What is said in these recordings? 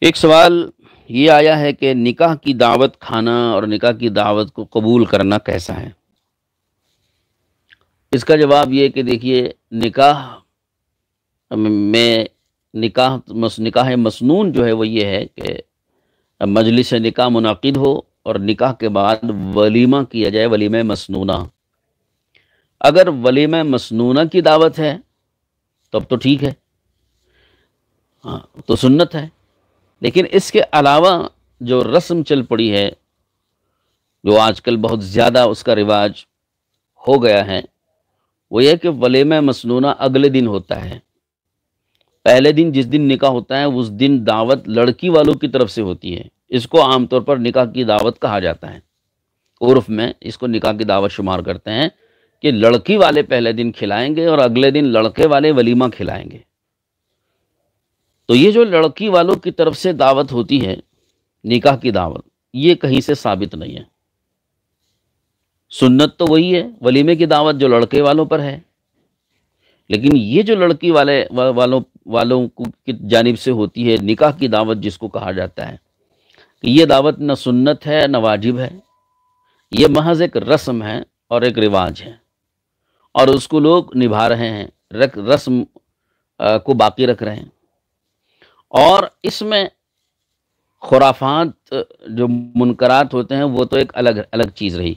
ایک سوال یہ آیا ہے کہ نکاح کی دعوت کھانا اور نکاح کی دعوت کو قبول کرنا کیسا ہے؟ اس کا جواب یہ کہ دیکھیے، نکاح میں نکاح مسنون جو ہے وہ یہ ہے کہ مجلس نکاح منعقد ہو اور نکاح کے بعد ولیمہ کیا جائے، ولیمہ مسنونہ۔ اگر ولیمہ مسنونہ کی دعوت ہے تب تو ٹھیک ہے، ہاں تو سنت ہے۔ لیکن اس کے علاوہ جو رسم چل پڑی ہے، جو آج کل بہت زیادہ اس کا رواج ہو گیا ہے، وہ یہ کہ ولیمہ مسنونہ اگلے دن ہوتا ہے۔ پہلے دن جس دن نکاح ہوتا ہے اس دن دعوت لڑکی والوں کی طرف سے ہوتی ہے۔ اس کو عام طور پر نکاح کی دعوت کہا جاتا ہے، عرف میں اس کو نکاح کی دعوت شمار کرتے ہیں کہ لڑکی والے پہلے دن کھلائیں گے اور اگلے دن لڑکے والے ولیمہ کھلائیں گے۔ تو یہ جو لڑکی والوں کی طرف سے دعوت ہوتی ہے، نکاح کی دعوت، یہ کہیں سے ثابت نہیں ہے۔ سنت تو وہی ہے، ولیمے کی دعوت جو لڑکے والوں پر ہے، لیکن یہ جو لڑکی والوں کی جانب سے ہوتی ہے، نکاح کی دعوت جس کو کہا جاتا ہے، کہ یہ دعوت نہ سنت ہے نہ واجب ہے، یہ محض ایک رسم ہے اور ایک رواج ہے، اور اس کو لوگ نبھا رہے ہیں، رسم کو باقی رکھ رہے ہیں۔ اور اس میں خرافات جو منکرات ہوتے ہیں وہ تو ایک الگ چیز رہی،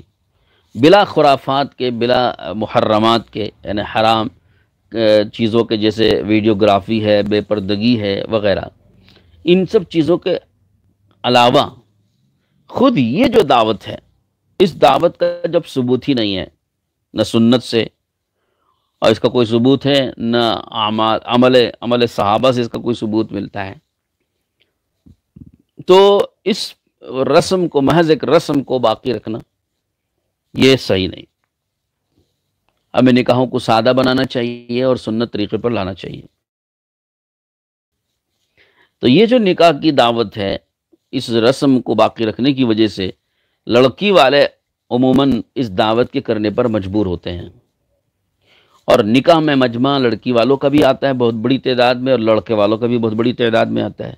بلا خرافات کے، بلا محرمات کے، یعنی حرام چیزوں کے، جیسے ویڈیوگرافی ہے، بے پردگی ہے وغیرہ، ان سب چیزوں کے علاوہ خود یہ جو دعوت ہے، اس دعوت کا جب ثبوت ہی نہیں ہے، نہ سنت سے، اور اس کا کوئی ثبوت ہے نہ عمل صحابہ سے اس کا کوئی ثبوت ملتا ہے، تو اس رسم کو، محض ایک رسم کو باقی رکھنا یہ صحیح نہیں۔ ہمیں نکاحوں کو سادہ بنانا چاہیے اور سنت طریقے پر لانا چاہیے۔ تو یہ جو نکاح کی دعوت ہے، اس رسم کو باقی رکھنے کی وجہ سے لڑکی والے عموماً اس دعوت کے کرنے پر مجبور ہوتے ہیں، اور نکاح میں مجمع لڑکی والوں کا بھی آتا ہے بہت بڑی تعداد میں، اور لڑکے والوں کا بھی بہت بڑی تعداد میں آتا ہے۔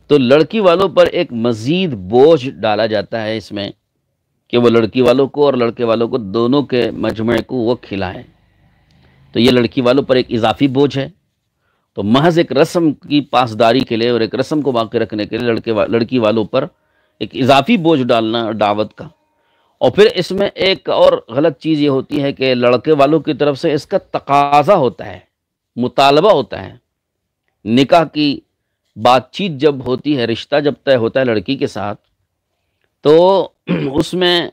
تو لڑکی والوں پر ایک مزید بوجھ ڈالا جاتا ہے اس میں، کہ وہ لڑکی والوں کو اور لڑکے والوں کو، دونوں کے مجمع کو وہ کھلائیں۔ تو یہ لڑکی والوں پر ایک اضافی بوجھ ہے۔ تو محض ایک رسم کی پاسداری کے لیے اور ایک رسم کو باقی رکھنے کے لیے لڑکی والوں پر ایک اضافی بوجھ ڈالنا دعوت کا۔ اور پھر اس میں ایک اور غلط چیز یہ ہوتی ہے کہ لڑکے والوں کی طرف سے اس کا تقاضا ہوتا ہے، مطالبہ ہوتا ہے۔ نکاح کی بات چیت جب ہوتی ہے، رشتہ جب طے ہوتا ہے لڑکی کے ساتھ، تو اس میں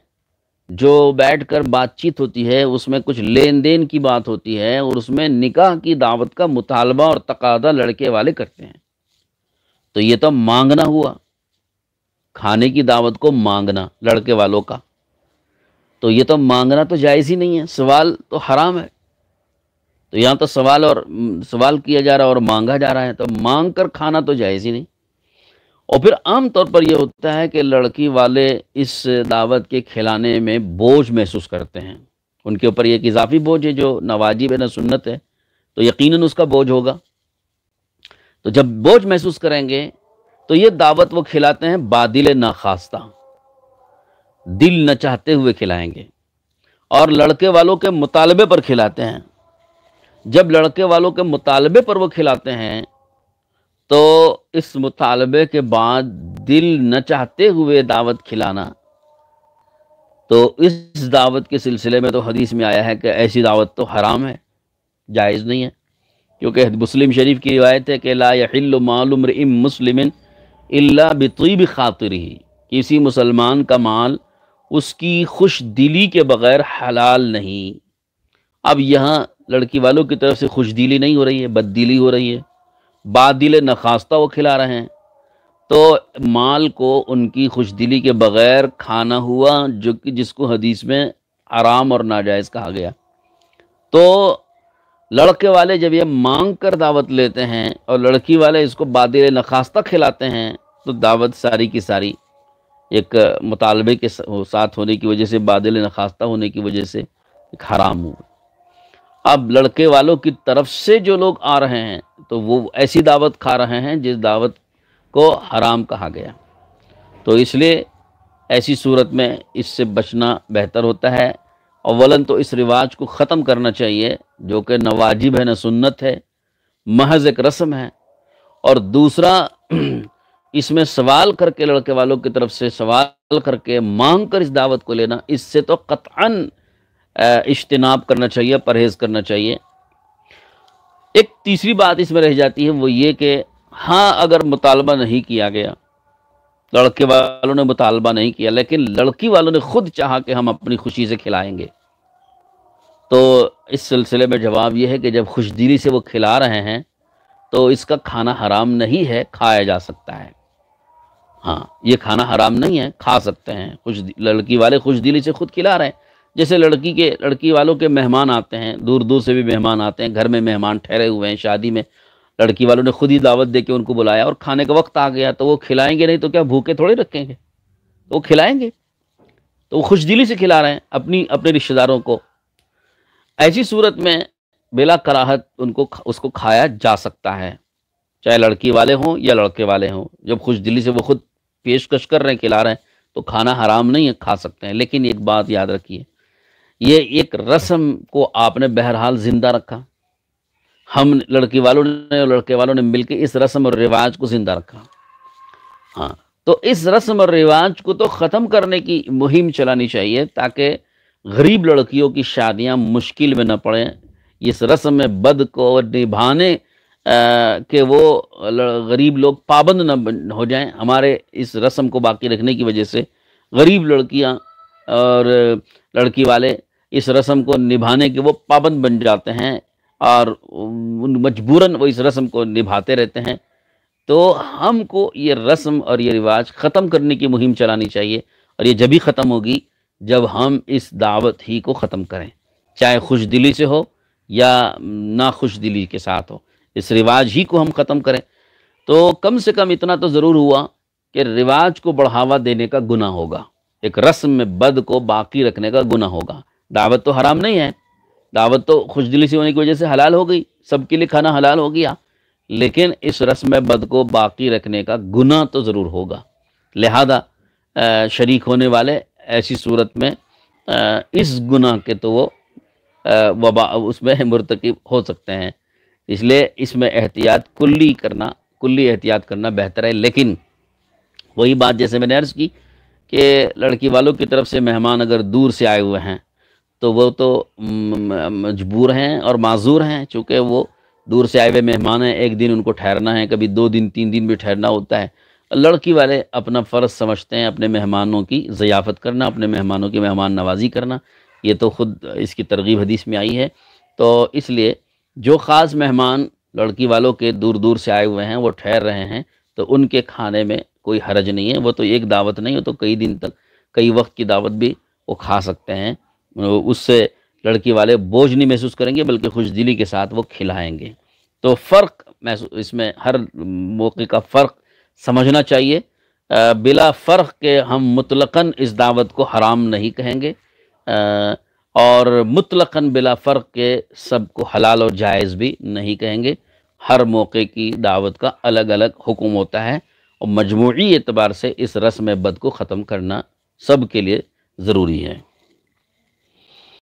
جو بیٹھ کر بات چیت ہوتی ہے، اس میں کچھ لین دین کی بات ہوتی ہے، اور اس میں نکاح کی دعوت کا مطالبہ اور تقاضا لڑکے والے کرتے ہیں۔ تو یہ تو مانگنا ہوا، کھانے کی دعوت کو مانگنا لڑکے والوں کا، تو یہ تو مانگنا تو جائز ہی نہیں ہے، سوال تو حرام ہے۔ تو یہاں تو سوال کیا جا رہا ہے اور مانگا جا رہا ہے، تو مانگ کر کھانا تو جائز ہی نہیں۔ اور پھر عام طور پر یہ ہوتا ہے کہ لڑکی والے اس دعوت کے کھلانے میں بوجھ محسوس کرتے ہیں، ان کے اوپر یہ ایک اضافی بوجھ ہے جو نہ واجب ہے نہ سنت ہے، تو یقیناً اس کا بوجھ ہوگا۔ تو جب بوجھ محسوس کریں گے تو یہ دعوت وہ کھلاتے ہیں بادل ناخواستہ، دل نہ چاہتے ہوئے کھلائیں گے، اور لڑکے والوں کے مطالبے پر کھلاتے ہیں۔ جب لڑکے والوں کے مطالبے پر وہ کھلاتے ہیں تو اس مطالبے کے بعد دل نہ چاہتے ہوئے دعوت کھلانا، تو اس دعوت کے سلسلے میں تو حدیث میں آیا ہے کہ ایسی دعوت تو حرام ہے، جائز نہیں ہے، کیونکہ مسلم شریف کی روایت ہے کہ لا یحل مال امرئ مسلم الا بطیب خاطرہ، کسی مسلمان کا مال اس کی خوش دلی کے بغیر حلال نہیں۔ اب یہاں لڑکی والوں کی طرف سے خوش دلی نہیں ہو رہی ہے، بد دلی ہو رہی ہے، بادل نخواستہ وہ کھلا رہے ہیں، تو مال کو ان کی خوش دلی کے بغیر کھانا ہوا، جو کہ جس کو حدیث میں حرام اور ناجائز کہا گیا۔ تو لڑکے والے جب یہ مانگ کر دعوت لیتے ہیں اور لڑکی والے اس کو بادل نخواستہ کھلاتے ہیں، تو دعوت ساری کی ساری ایک مطالبے کے ساتھ ہونے کی وجہ سے، بادل نخواستہ ہونے کی وجہ سے ایک حرام ہوا۔ اب لڑکے والوں کی طرف سے جو لوگ آ رہے ہیں تو وہ ایسی دعوت کھا رہے ہیں جس دعوت کو حرام کہا گیا۔ تو اس لیے ایسی صورت میں اس سے بچنا بہتر ہوتا ہے۔ اولاً تو اس رواج کو ختم کرنا چاہیے جو کہ نہ واجب ہے نہ سنت ہے، محض ایک رسم ہے۔ اور دوسرا اس میں سوال کر کے، لڑکے والوں کی طرف سے سوال کر کے مانگ کر اس دعوت کو لینا، اس سے تو قطعاً اجتناب کرنا چاہیے، پرہیز کرنا چاہیے۔ ایک تیسری بات اس میں رہ جاتی ہے، وہ یہ کہ ہاں اگر مطالبہ نہیں کیا گیا، لڑکے والوں نے مطالبہ نہیں کیا، لیکن لڑکی والوں نے خود چاہا کہ ہم اپنی خوشی سے کھلائیں گے، تو اس سلسلے میں جواب یہ ہے کہ جب خوش دلی سے وہ کھلا رہے ہیں تو اس کا کھانا حرام نہیں ہے، کھایا جا سکتا ہے۔ ہاں، یہ کھانا حرام نہیں ہے، کھا سکتے ہیں۔ لڑکی والے خوش دلی سے خود کھلا رہے ہیں۔ جیسے لڑکی والوں کے مہمان آتے ہیں، دور دور سے بھی مہمان آتے ہیں، گھر میں مہمان ٹھہرے ہوئے ہیں، شادی میں لڑکی والوں نے خود ہی دعوت دے کے ان کو بلایا اور کھانے کا وقت آ گیا، تو وہ کھلائیں گے نہیں تو کیا بھوکے تھوڑے رکھیں گے؟ تو وہ کھلائیں گے، تو وہ خوش دلی سے کھلا رہے ہیں اپنے رشتہ داروں کو۔ ایسی صورت میں بلا کراہت اس کو کھایا جا سکتا ہے، چاہے لڑکی والے ہوں یا لڑکے والے ہوں۔ جب خوش دلی سے وہ خود پیشکش کر رہے ہیں، کھلا رہے ہیں، تو کھانا حرام نہیں ہے، کھا سکتے ہیں۔ لیکن ایک بات یاد رکھیے، یہ ایک رسم کو آپ نے بہرحال زندہ رکھا، ہم لڑکی والوں نے اور لڑکے والوں نے مل کے اس رسم اور رواج کو زندہ رکھا۔ ہاں، تو اس رسم اور رواج کو تو ختم کرنے کی مہم چلانی چاہیے تاکہ غریب لڑکیوں کی شادیاں مشکل میں نہ پڑیں۔ اس رسم میں بد کو نبھانے کہ وہ غریب لوگ پابند نہ ہو جائیں۔ ہمارے اس رسم کو باقی رکھنے کی وجہ سے غریب لڑکیاں اور لڑکی والے اس رسم کو نبھانے کے وہ پابند بن جاتے ہیں اور مجبوراً وہ اس رسم کو نبھاتے رہتے ہیں۔ تو ہم کو یہ رسم اور یہ رواج ختم کرنے کی مہم چلانی چاہیے، اور یہ جبھی ختم ہوگی جب ہم اس دعوت ہی کو ختم کریں، چاہے خوش دلی سے ہو یا نہ خوش دلی کے ساتھ ہو، اس رواج ہی کو ہم ختم کریں۔ تو کم سے کم اتنا تو ضرور ہوا کہ رواج کو بڑھاوا دینے کا گناہ ہوگا، ایک رسم میں بد کو باقی رکھنے کا گناہ ہوگا۔ دعوت تو حرام نہیں ہے، دعوت تو خوش دلی سے ہونے کی وجہ سے حلال ہو گئی، سب کے لیے کھانا حلال ہو گیا، لیکن اس رسم میں بد کو باقی رکھنے کا گناہ تو ضرور ہوگا۔ لہذا شریک ہونے والے ایسی صورت میں اس گناہ کے تو وہ وبا اس میں مرتکب ہو سکتے ہیں۔ اس لیے اس میں کلی احتیاط کرنا بہتر ہے۔ لیکن وہی بات جیسے میں نے عرض کی کہ لڑکی والوں کی طرف سے مہمان اگر دور سے آئے ہوئے ہیں تو وہ تو مجبور ہیں اور معذور ہیں، چونکہ وہ دور سے آئے ہوئے مہمان ہیں، ایک دن ان کو ٹھہرنا ہے، کبھی 2 دن 3 دن بھی ٹھہرنا ہوتا ہے۔ لڑکی والے اپنا فرض سمجھتے ہیں اپنے مہمانوں کی ضیافت کرنا، اپنے مہمانوں کی مہمان نوازی کرنا، یہ تو خود اس کی ترغیب حدیث میں آئی ہے۔ تو اس لیے جو خاص مہمان لڑکی والوں کے دور دور سے آئے ہوئے ہیں وہ ٹھہر رہے ہیں، تو ان کے کھانے میں کوئی حرج نہیں ہے، وہ تو ایک دعوت نہیں، وہ تو کئی دن تک کئی وقت کی دعوت بھی وہ کھا سکتے ہیں، اس سے لڑکی والے بوجھ نہیں محسوس کریں گے بلکہ خوش دلی کے ساتھ وہ کھلائیں گے۔ تو فرق اس میں ہر موقع کا فرق سمجھنا چاہیے، بلا فرق کہ ہم مطلقاً اس دعوت کو حرام نہیں کہیں گے، اور مطلقاً بلا فرق کے سب کو حلال اور جائز بھی نہیں کہیں گے۔ ہر موقع کی دعوت کا الگ الگ حکم ہوتا ہے، اور مجموعی اعتبار سے اس رسم بد کو ختم کرنا سب کے لیے ضروری ہے۔